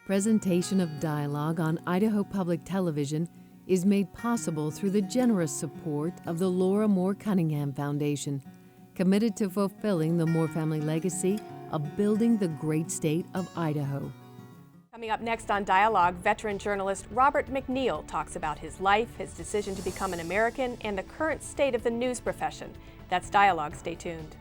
Presentation of dialogue on Idaho Public Television is made possible through the generous support of the Laura Moore Cunningham Foundation, committed to fulfilling the Moore family legacy of building the great state of Idaho. Coming up next on Dialogue, veteran journalist Robert McNeil talks about his life, his decision to become an American, and the current state of the news profession. That's Dialogue. Stay tuned.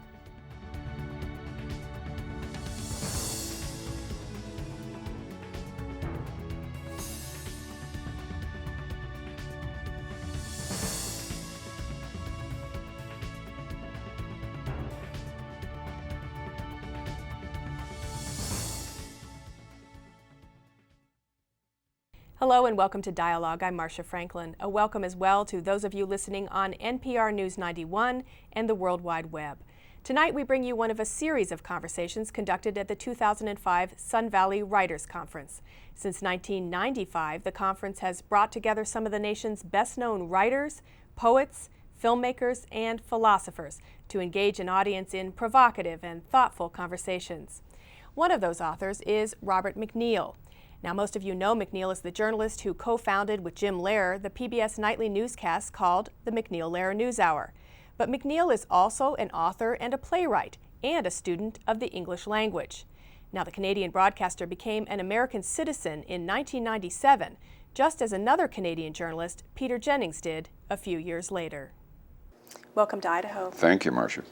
Hello and welcome to Dialogue. I'm Marcia Franklin. A welcome as well to those of you listening on NPR News 91 and the World Wide Web. Tonight we bring you one of a series of conversations conducted at the 2005 Sun Valley Writers Conference. Since 1995, the conference has brought together some of the nation's best-known writers, poets, filmmakers, and philosophers to engage an audience in provocative and thoughtful conversations. One of those authors is Robert McNeil. Now, most of you know McNeil as the journalist who co-founded with Jim Lehrer the PBS nightly newscast called the McNeil-Lehrer NewsHour. But McNeil is also an author and a playwright and a student of the English language. Now, the Canadian broadcaster became an American citizen in 1997, just as another Canadian journalist, Peter Jennings, did a few years later. Welcome to Idaho. Thank you, Marcia.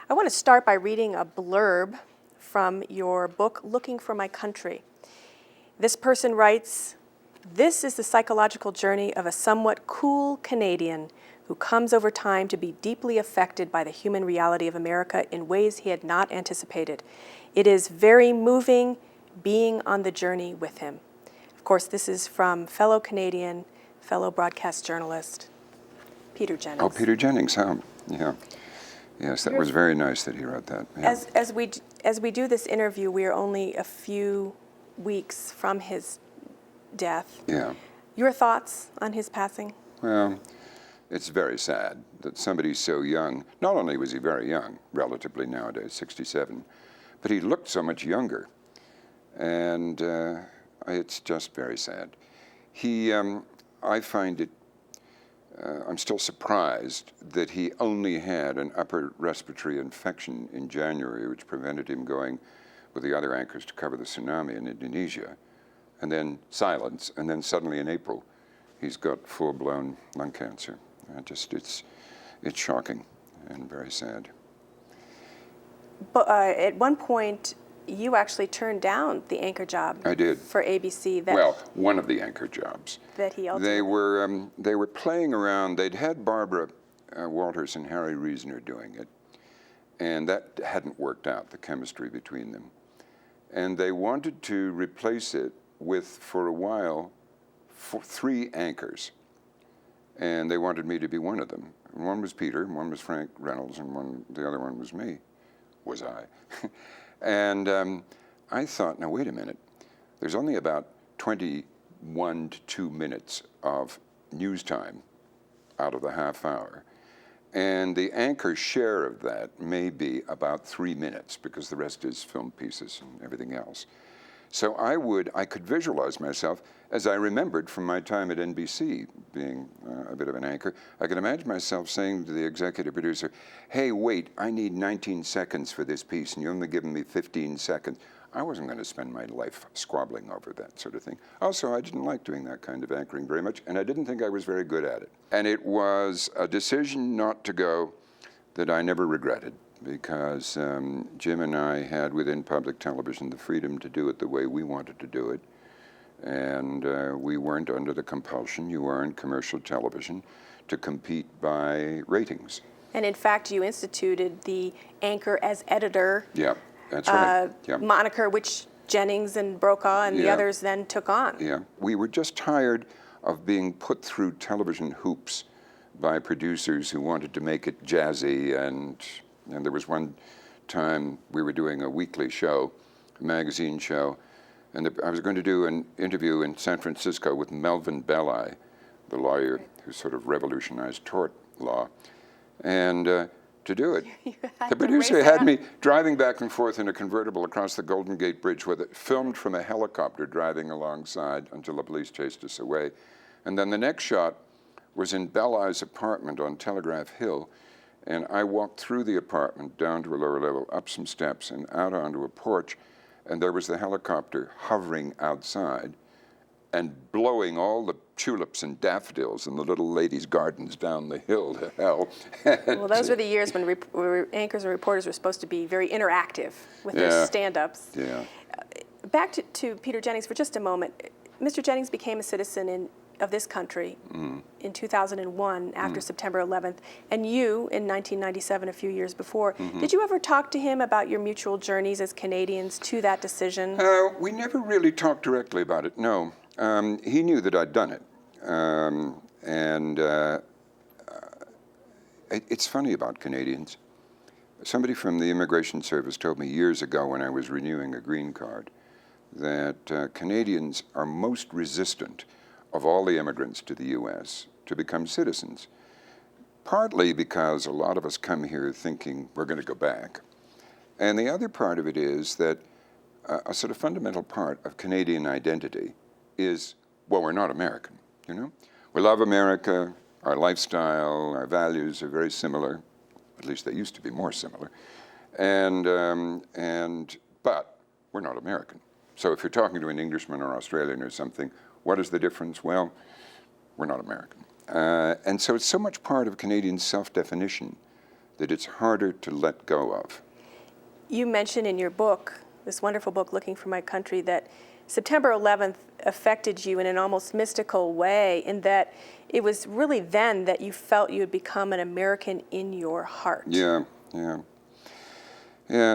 I want to start by reading a blurb from your book, Looking for My Country. This person writes, "This is the psychological journey of a somewhat cool Canadian who comes over time to be deeply affected by the human reality of America in ways he had not anticipated. It is very moving being on the journey with him." Of course, this is from fellow Canadian, fellow broadcast journalist, Peter Jennings. Oh, Peter Jennings, yeah. Yes, that was very nice that he wrote that. Yeah. As we do this interview, we are only a few weeks from his death. Yeah. Your thoughts on his passing? Well, it's very sad that somebody so young, not only was he very young, relatively nowadays, 67, but he looked so much younger. And it's just very sad. I find it, I'm still surprised that he only had an upper respiratory infection in January, which prevented him going with the other anchors to cover the tsunami in Indonesia, and then silence, and then suddenly in April, he's got full-blown lung cancer. It's shocking and very sad. But at one point, you actually turned down the anchor job. I did. For ABC. One of the anchor jobs. That he also. They were playing around. They'd had Barbara Walters and Harry Reasoner doing it, and that hadn't worked out, the chemistry between them. And they wanted to replace it with, for a while, 3 anchors. And they wanted me to be one of them. One was Peter, one was Frank Reynolds, and the other one was me, was I. And I thought, now wait a minute. There's only about 21 to 2 minutes of news time out of the half hour. And the anchor share of that may be about 3 minutes because the rest is film pieces and everything else. So I could visualize myself, as I remembered from my time at NBC being a bit of an anchor, I could imagine myself saying to the executive producer, "Hey, wait, I need 19 seconds for this piece and you're only giving me 15 seconds. I wasn't going to spend my life squabbling over that sort of thing. Also, I didn't like doing that kind of anchoring very much, and I didn't think I was very good at it. And it was a decision not to go that I never regretted, because Jim and I had within public television the freedom to do it the way we wanted to do it. And we weren't under the compulsion, you are in commercial television, to compete by ratings. And in fact, you instituted the anchor as editor. Yeah. That's right. Moniker, which Jennings and Brokaw and the others then took on. Yeah, we were just tired of being put through television hoops by producers who wanted to make it jazzy. And there was one time we were doing a weekly show, a magazine show, and I was going to do an interview in San Francisco with Melvin Belli, the lawyer who sort of revolutionized tort law. And to do it. had The to producer race had around. me driving back and forth in a convertible across the Golden Gate Bridge with it filmed from a helicopter driving alongside until the police chased us away. And then the next shot was in Belle-Eye's apartment on Telegraph Hill. And I walked through the apartment down to a lower level, up some steps and out onto a porch. And there was the helicopter hovering outside and blowing all the tulips and daffodils in the little ladies' gardens down the hill to hell. Well, those were the years when anchors and reporters were supposed to be very interactive with their stand-ups. Yeah. Back to Peter Jennings for just a moment. Mr. Jennings became a citizen of this country in 2001 after September 11th, and you in 1997, a few years before. Did you ever talk to him about your mutual journeys as Canadians to that decision? We never really talked directly about it, no. He knew that I'd done it. It's funny about Canadians. Somebody from the Immigration Service told me years ago when I was renewing a green card that Canadians are most resistant of all the immigrants to the U.S. to become citizens, partly because a lot of us come here thinking we're going to go back. And the other part of it is that a sort of fundamental part of Canadian identity is, well, we're not American, you know? We love America, our lifestyle, our values are very similar, at least they used to be more similar, but we're not American. So if you're talking to an Englishman or Australian or something, what is the difference? Well, we're not American. And so it's so much part of Canadian self-definition that it's harder to let go of. You mentioned in your book, this wonderful book, Looking for My Country, that September 11th affected you in an almost mystical way, in that it was really then that you felt you had become an American in your heart. Yeah.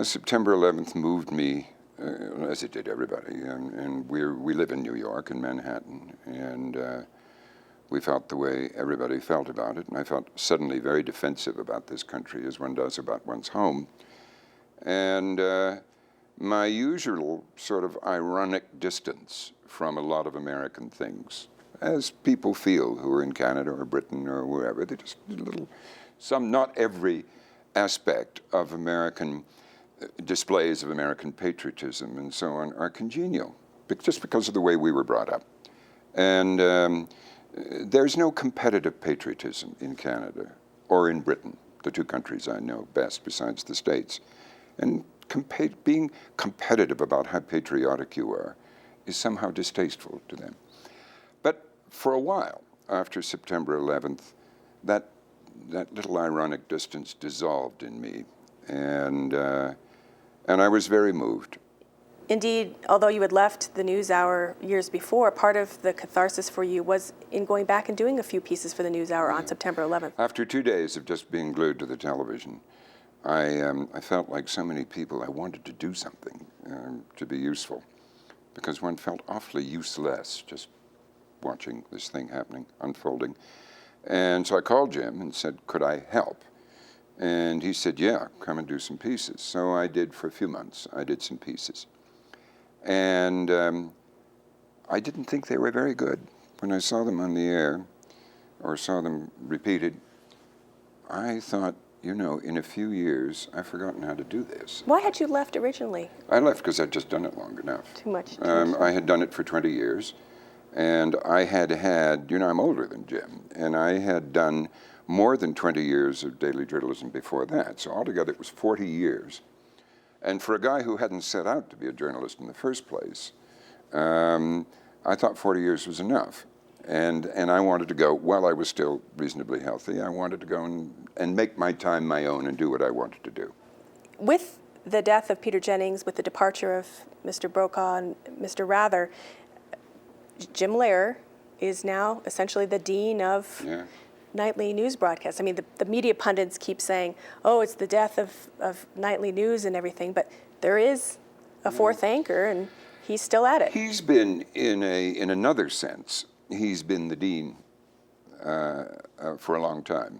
September 11th moved me, as it did everybody. And we live in New York, in Manhattan, and we felt the way everybody felt about it. And I felt suddenly very defensive about this country, as one does about one's home. And my usual sort of ironic distance from a lot of American things, as people feel who are in Canada or Britain or wherever. They're just a little, not every aspect of American displays of American patriotism and so on are congenial, just because of the way we were brought up. And there's no competitive patriotism in Canada or in Britain, the two countries I know best besides the States. And being competitive about how patriotic you are is somehow distasteful to them. But for a while, after September 11th, that little ironic distance dissolved in me, and I was very moved. Indeed, although you had left the NewsHour years before, part of the catharsis for you was in going back and doing a few pieces for the NewsHour on September 11th. After 2 days of just being glued to the television, I felt like so many people, I wanted to do something to be useful, because one felt awfully useless just watching this thing happening, unfolding. And so I called Jim and said, could I help? And he said, yeah, come and do some pieces. So I did for a few months. I did some pieces. And I didn't think they were very good. When I saw them on the air or saw them repeated, I thought, you know, in a few years, I've forgotten how to do this. Why had you left originally? I left because I'd just done it long enough. Too much. I had done it for 20 years, and I had, you know, I'm older than Jim, and I had done more than 20 years of daily journalism before that. So altogether, it was 40 years. And for a guy who hadn't set out to be a journalist in the first place, I thought 40 years was enough. And I wanted to go, while I was still reasonably healthy, I wanted to go and make my time my own and do what I wanted to do. With the death of Peter Jennings, with the departure of Mr. Brokaw and Mr. Rather, Jim Lehrer is now essentially the dean of nightly news broadcasts. I mean, the media pundits keep saying, oh, it's the death of nightly news and everything, but there is a fourth anchor, and he's still at it. He's been, in another sense, he's been the dean for a long time.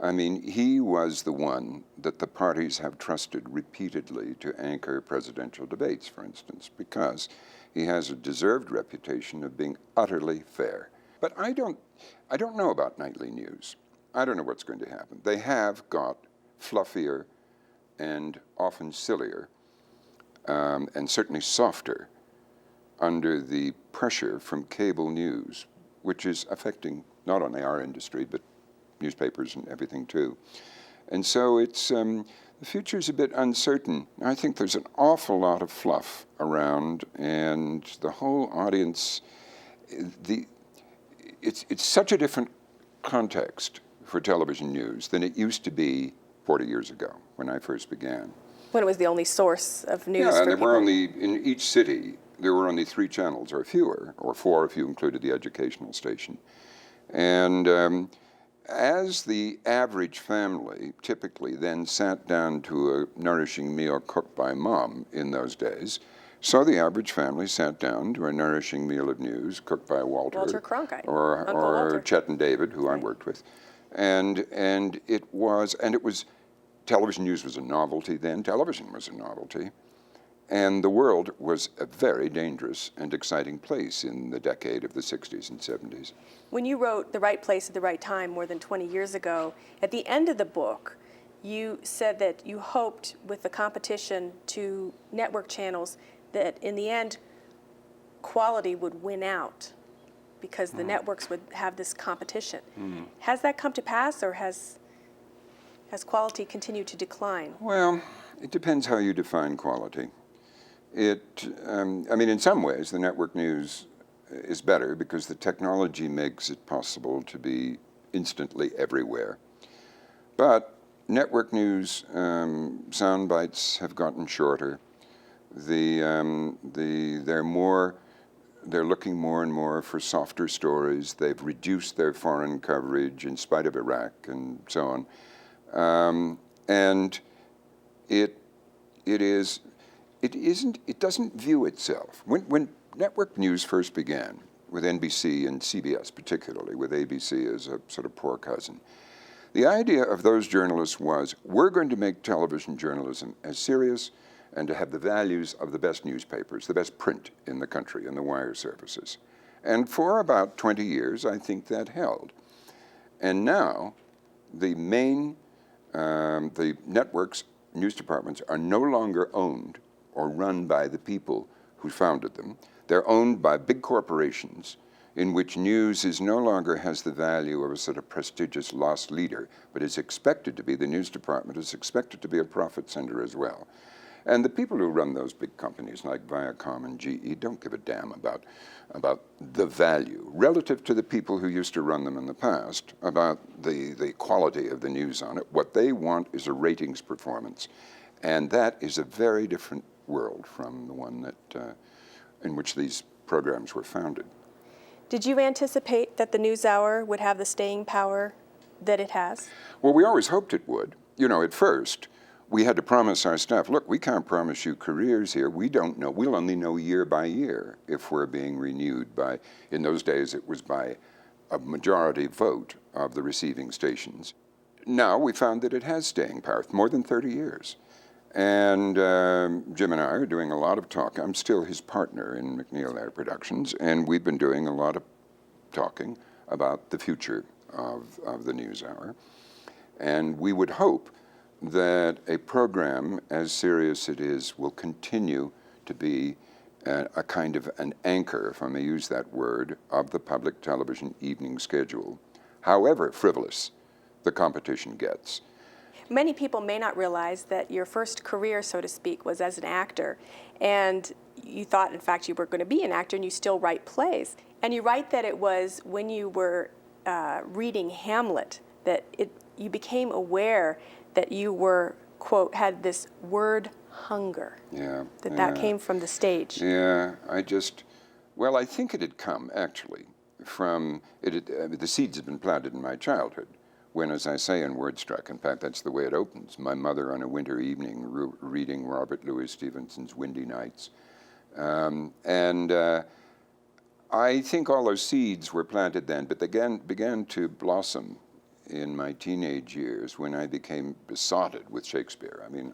I mean, he was the one that the parties have trusted repeatedly to anchor presidential debates, for instance, because he has a deserved reputation of being utterly fair. But I don't know about nightly news. I don't know what's going to happen. They have got fluffier and often sillier, and certainly softer under the pressure from cable news, which is affecting not only our industry, but newspapers and everything too. And so it's, the future's a bit uncertain. I think there's an awful lot of fluff around, and the whole audience, it's such a different context for television news than it used to be 40 years ago when I first began. When it was the only source of news Yeah, for and there people. were only, in each city, there were only 3 channels or fewer, or 4 if you included the educational station. And as the average family typically then sat down to a nourishing meal cooked by mom in those days, so the average family sat down to a nourishing meal of news cooked by Walter Cronkite, or Uncle Walter. Chet and David, who I worked with. And it was television news was a novelty then, television was a novelty. And the world was a very dangerous and exciting place in the decade of the 60s and 70s. When you wrote The Right Place at the Right Time more than 20 years ago, at the end of the book, you said that you hoped with the competition to network channels that in the end, quality would win out because the networks would have this competition. Has that come to pass, or has quality continued to decline? Well, it depends how you define quality. I mean, in some ways, the network news is better because the technology makes it possible to be instantly everywhere. But network news sound bites have gotten shorter. They're looking more and more for softer stories. They've reduced their foreign coverage in spite of Iraq and so on. And it doesn't view itself. When network news first began, with NBC and CBS particularly, with ABC as a sort of poor cousin, the idea of those journalists was, we're going to make television journalism as serious and to have the values of the best newspapers, the best print in the country, and the wire services. And for about 20 years, I think that held. And now, the networks, news departments are no longer owned or run by the people who founded them. They're owned by big corporations in which news no longer has the value of a sort of prestigious lost leader, but is expected to be, the news department is expected to be a profit center as well. And the people who run those big companies like Viacom and GE don't give a damn about the value relative to the people who used to run them in the past, about the quality of the news on it. What they want is a ratings performance. And that is a very different world from the one that in which these programs were founded. Did you anticipate that the NewsHour would have the staying power that it has? Well, we always hoped it would. You know, at first, we had to promise our staff, look, we can't promise you careers here. We don't know. We'll only know year by year if we're being renewed by, in those days, it was by a majority vote of the receiving stations. Now we found that it has staying power, more than 30 years. And Jim and I are doing a lot of talking. I'm still his partner in McNeil Air Productions, and we've been doing a lot of talking about the future of the NewsHour. And we would hope that a program as serious as it is will continue to be a kind of an anchor, if I may use that word, of the public television evening schedule, however frivolous the competition gets. Many people may not realize that your first career, so to speak, was as an actor. And you thought, in fact, you were going to be an actor, and you still write plays. And you write that it was when you were reading Hamlet that you became aware that you were, quote, had this word hunger. Yeah. That came from the stage. Yeah, I think it had come, actually, from, the seeds had been planted in my childhood. When, as I say in Wordstruck, in fact, that's the way it opens, my mother on a winter evening reading Robert Louis Stevenson's Windy Nights. I think all those seeds were planted then, but they began to blossom in my teenage years when I became besotted with Shakespeare. I mean,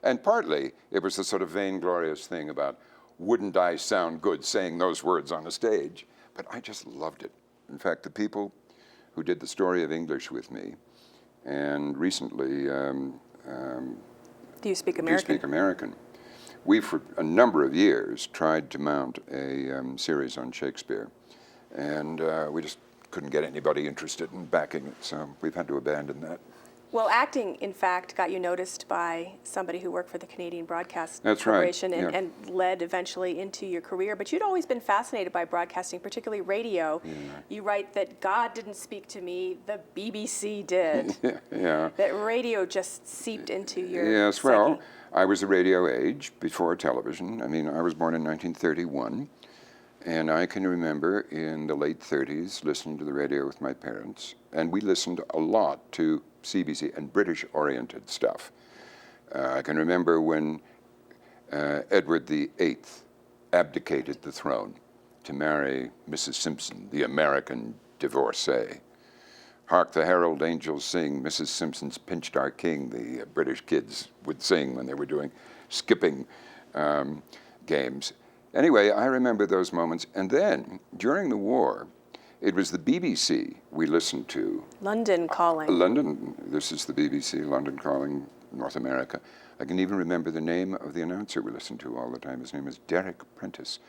and partly it was the sort of vainglorious thing about, wouldn't I sound good saying those words on a stage? But I just loved it. In fact, the people who did the Story of English with me and recently Do You Speak Do You American? Speak American. We, for a number of years, tried to mount a series on Shakespeare, and we just couldn't get anybody interested in backing it, so we've had to abandon that. Well, acting, in fact, got you noticed by somebody who worked for the Canadian Broadcast That's right, Corporation yeah. and led eventually into your career. But you'd always been fascinated by broadcasting, particularly radio. Yeah. You write that God didn't speak to me, the BBC did. Yeah. That radio just seeped into your Yes, psyche. well, I was the radio age before television. I mean, I was born in 1931, and I can remember in the late 30s listening to the radio with my parents, and we listened a lot to CBC and British-oriented stuff. I can remember when Edward VIII abdicated the throne to marry Mrs. Simpson, the American divorcee. Hark the herald angels sing, Mrs. Simpson's pinched our king, the British kids would sing when they were doing skipping games. Anyway, I remember those moments. And then, during the war, it was the BBC we listened to. London Calling. London, this is the BBC, London Calling, North America. I can even remember the name of the announcer we listened to all the time. His name is Derek Prentice.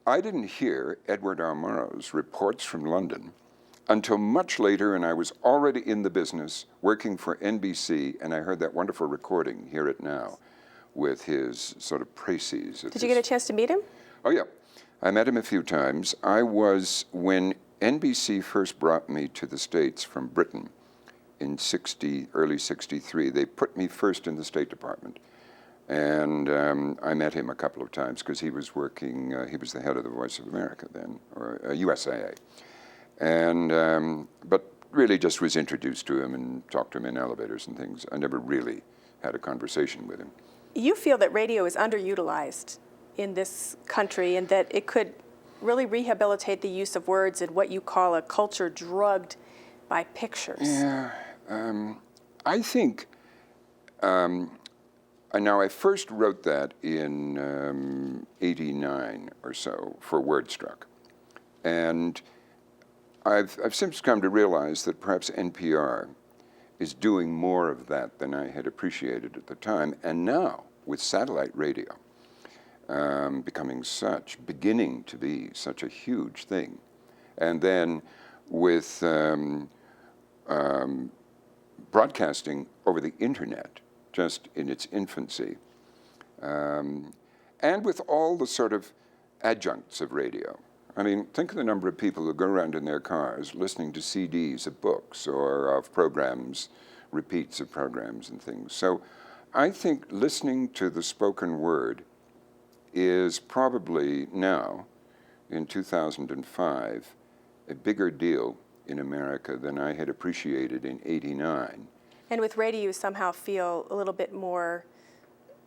I didn't hear Edward R. Murrow's reports from London until much later, and I was already in the business working for NBC, and I heard that wonderful recording, Hear It Now, with his sort of précis. Did you get a chance to meet him? Oh, yeah. I met him a few times. When NBC first brought me to the States from Britain in early 63, they put me first in the State Department. And I met him a couple of times because he was working, he was the head of the Voice of America then, or USAA. And, but really just was introduced to him and talked to him in elevators and things. I never really had a conversation with him. You feel that radio is underutilized in this country and that it could really rehabilitate the use of words in what you call a culture drugged by pictures. Yeah, I think, now I first wrote that in 89 or so for WordStruck. And I've since come to realize that perhaps NPR is doing more of that than I had appreciated at the time. And now, with satellite radio beginning to be such a huge thing, and then with broadcasting over the internet, just in its infancy, and with all the sort of adjuncts of radio. I mean, think of the number of people who go around in their cars listening to CDs of books or of programs, repeats of programs and things. So I think listening to the spoken word is probably now, in 2005, a bigger deal in America than I had appreciated in '89. And with radio, you somehow feel a little bit more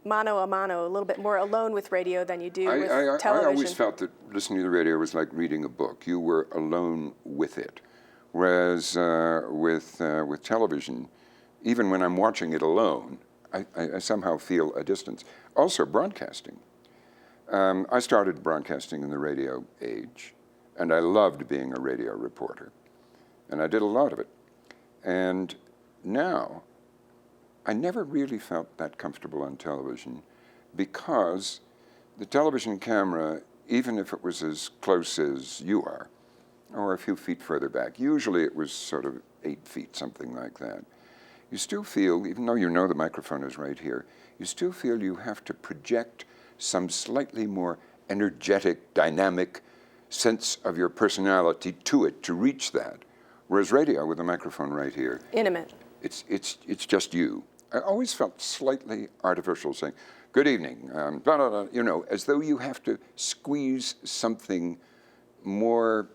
mano a mano, a little bit more alone with radio than you do with television. I always felt that listening to the radio was like reading a book. You were alone with it. Whereas with television, even when I'm watching it alone, I somehow feel a distance. Also, broadcasting. I started broadcasting in the radio age, and I loved being a radio reporter. And I did a lot of it. And now, I never really felt that comfortable on television because the television camera, even if it was as close as you are, or a few feet further back, usually it was sort of 8 feet, something like that, you still feel, even though you know the microphone is right here, you still feel you have to project some slightly more energetic, dynamic sense of your personality to it to reach that. Whereas radio with a microphone right here, intimate. It's just you. I always felt slightly artificial saying, good evening, blah, blah, blah, you know, as though you have to squeeze something more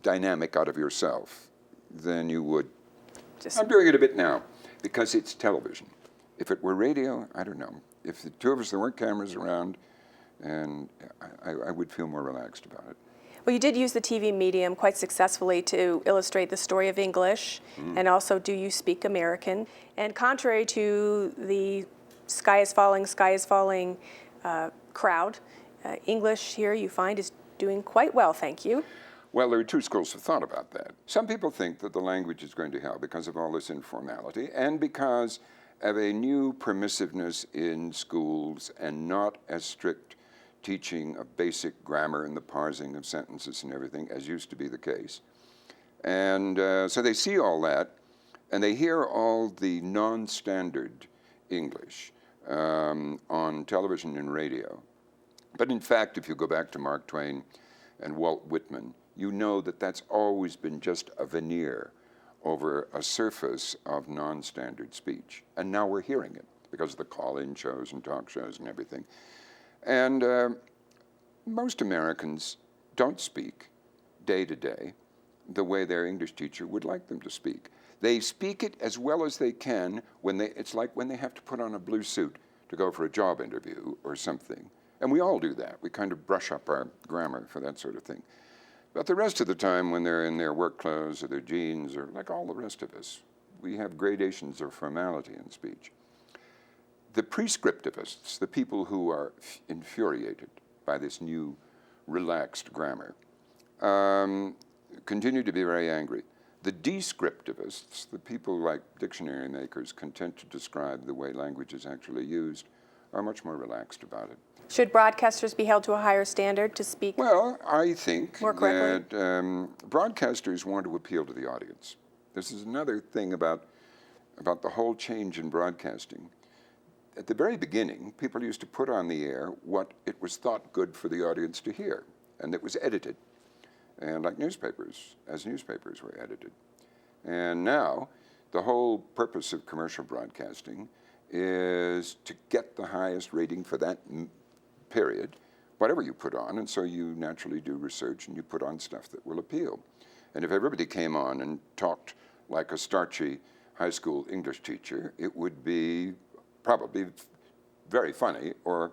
dynamic out of yourself than you would. I'm doing it a bit now because it's television. If it were radio, I don't know. If the two of us, there weren't cameras around, and I would feel more relaxed about it. Well, you did use the TV medium quite successfully to illustrate the story of English and also Do You Speak American? And contrary to the sky is falling crowd, English here you find is doing quite well, thank you. Well, there are two schools of thought about that. Some people think that the language is going to help because of all this informality and because of a new permissiveness in schools and not as strict teaching of basic grammar and the parsing of sentences and everything as used to be the case. And so they see all that, and they hear all the non-standard English on television and radio. But in fact, if you go back to Mark Twain and Walt Whitman, you know that that's always been just a veneer over a surface of non-standard speech. And now we're hearing it because of the call-in shows and talk shows and everything. And most Americans don't speak day to day the way their English teacher would like them to speak. They speak it as well as they can when it's like when they have to put on a blue suit to go for a job interview or something. And we all do that. We kind of brush up our grammar for that sort of thing. But the rest of the time when they're in their work clothes or their jeans or like all the rest of us, we have gradations of formality in speech. The prescriptivists, the people who are infuriated by this new relaxed grammar, continue to be very angry. The descriptivists, the people like dictionary makers content to describe the way language is actually used, are much more relaxed about it. Should broadcasters be held to a higher standard to speak Well, I think more correctly? that broadcasters want to appeal to the audience. This is another thing about the whole change in broadcasting. At the very beginning, people used to put on the air what it was thought good for the audience to hear, and it was edited. And like newspapers, as newspapers were edited. And now, the whole purpose of commercial broadcasting is to get the highest rating for that period, whatever you put on, and so you naturally do research and you put on stuff that will appeal. And if everybody came on and talked like a starchy high school English teacher, it would be probably very funny or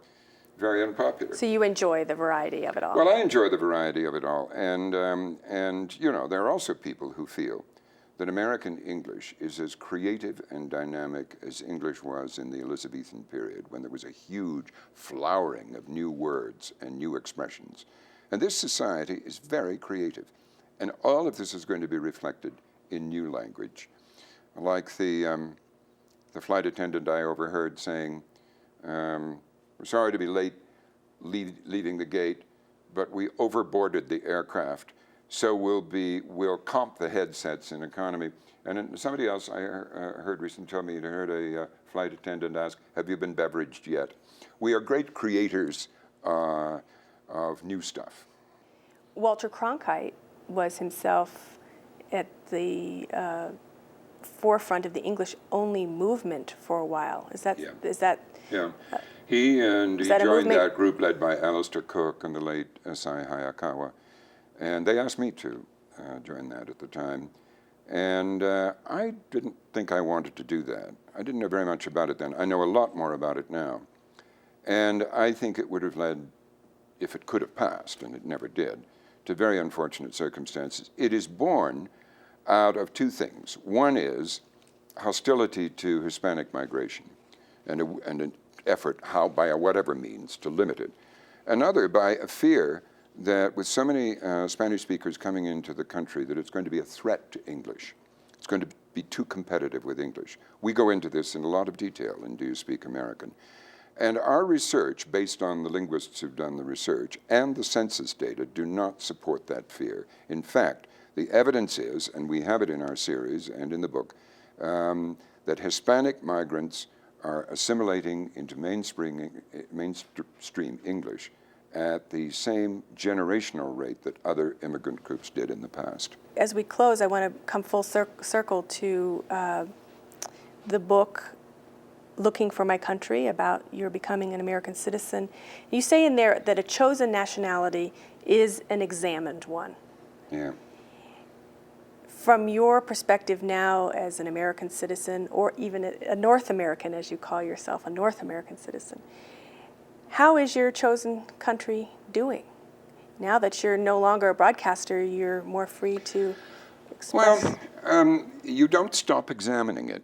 very unpopular. So you enjoy the variety of it all? Well, I enjoy the variety of it all. And you know, there are also people who feel that American English is as creative and dynamic as English was in the Elizabethan period, when there was a huge flowering of new words and new expressions. And this society is very creative. And all of this is going to be reflected in new language. Like the flight attendant I overheard saying, we're sorry to be late leaving the gate, but we overboarded the aircraft. So we'll comp the headsets in economy. And then somebody else I heard recently tell me, I heard a flight attendant ask, have you been beveraged yet? We are great creators of new stuff. Walter Cronkite was himself at the forefront of the English-only movement for a while. Is that? Yeah. He joined that group led by Alistair Cooke and the late S.I. Hayakawa. And they asked me to join that at the time. And I didn't think I wanted to do that. I didn't know very much about it then. I know a lot more about it now. And I think it would have led, if it could have passed, and it never did, to very unfortunate circumstances. It is born out of two things. One is hostility to Hispanic migration and an effort, by whatever means, to limit it. Another, by a fear that with so many Spanish speakers coming into the country that it's going to be a threat to English. It's going to be too competitive with English. We go into this in a lot of detail in Do You Speak American? And our research, based on the linguists who've done the research, and the census data do not support that fear. In fact, the evidence is, and we have it in our series and in the book, that Hispanic migrants are assimilating into mainstream English at the same generational rate that other immigrant groups did in the past. As we close, I want to come full circle to the book, Looking for My Country, about your becoming an American citizen. You say in there that a chosen nationality is an examined one. Yeah. From your perspective now as an American citizen, or even a North American, as you call yourself, a North American citizen, how is your chosen country doing? Now that you're no longer a broadcaster, you're more free to express. Well, you don't stop examining it,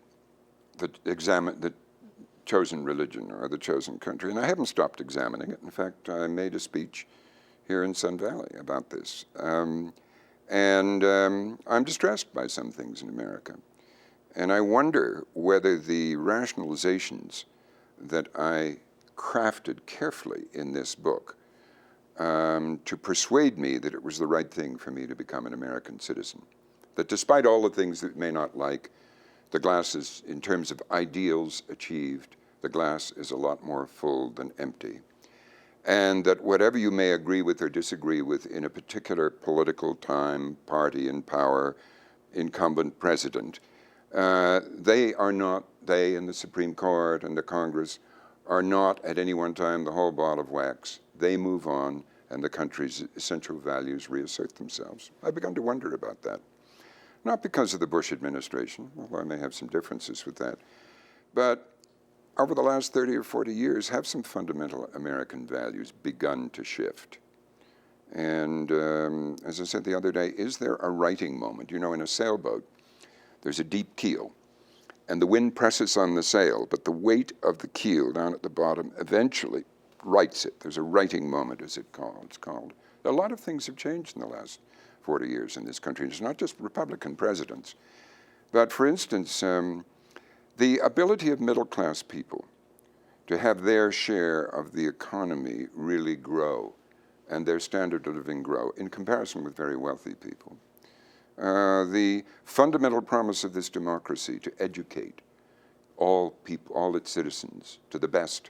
the chosen religion or the chosen country, and I haven't stopped examining it. In fact, I made a speech here in Sun Valley about this. And I'm distressed by some things in America. And I wonder whether the rationalizations that I crafted carefully in this book to persuade me that it was the right thing for me to become an American citizen, that despite all the things that we may not like, the glass is, in terms of ideals achieved, the glass is a lot more full than empty. And that whatever you may agree with or disagree with in a particular political time, party in power, incumbent president, they in the Supreme Court and the Congress are not at any one time the whole ball of wax. They move on and the country's essential values reassert themselves. I've begun to wonder about that. Not because of the Bush administration, although I may have some differences with that, but over the last 30 or 40 years, have some fundamental American values begun to shift? And as I said the other day, is there a righting moment? You know, in a sailboat, there's a deep keel, and the wind presses on the sail, but the weight of the keel down at the bottom eventually rights it. There's a righting moment, as it's called. A lot of things have changed in the last 40 years in this country. It's not just Republican presidents, but for instance, the ability of middle-class people to have their share of the economy really grow and their standard of living grow in comparison with very wealthy people. The fundamental promise of this democracy to educate all people, all its citizens, to the best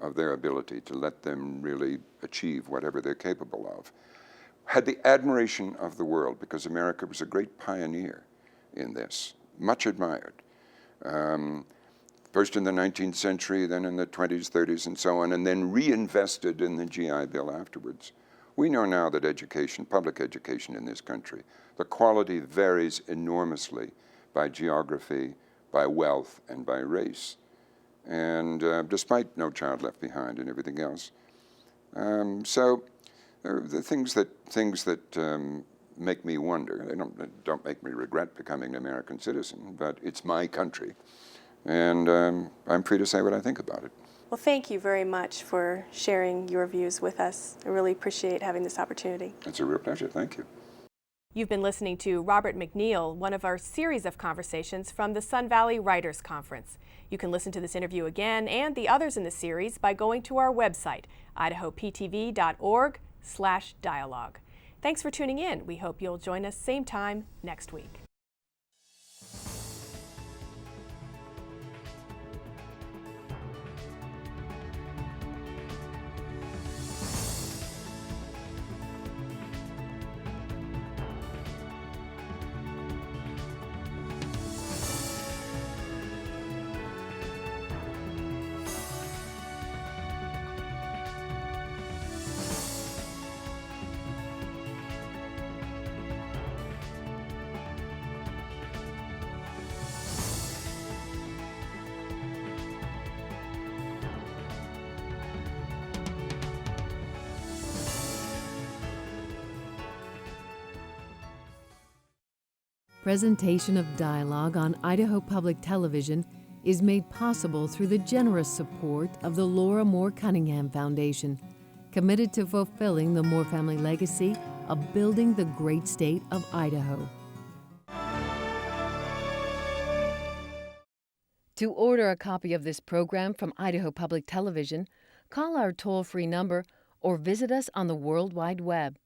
of their ability, to let them really achieve whatever they're capable of, had the admiration of the world, because America was a great pioneer in this, much admired. First in the 19th century, then in the 20s, 30s, and so on, and then reinvested in the GI Bill afterwards. We know now that education, public education in this country, the quality varies enormously by geography, by wealth, and by race. And despite No Child Left Behind and everything else. So the things that make me wonder, they don't make me regret becoming an American citizen, but it's my country. And I'm free to say what I think about it. Well, thank you very much for sharing your views with us. I really appreciate having this opportunity. It's a real pleasure. Thank you. You've been listening to Robert McNeil, one of our series of conversations from the Sun Valley Writers Conference. You can listen to this interview again and the others in the series by going to our website, idahoptv.org/dialogue. Thanks for tuning in. We hope you'll join us same time next week. Presentation of dialogue on Idaho Public Television is made possible through the generous support of the Laura Moore Cunningham Foundation, committed to fulfilling the Moore family legacy of building the great state of Idaho. To order a copy of this program from Idaho Public Television, call our toll-free number or visit us on the World Wide Web.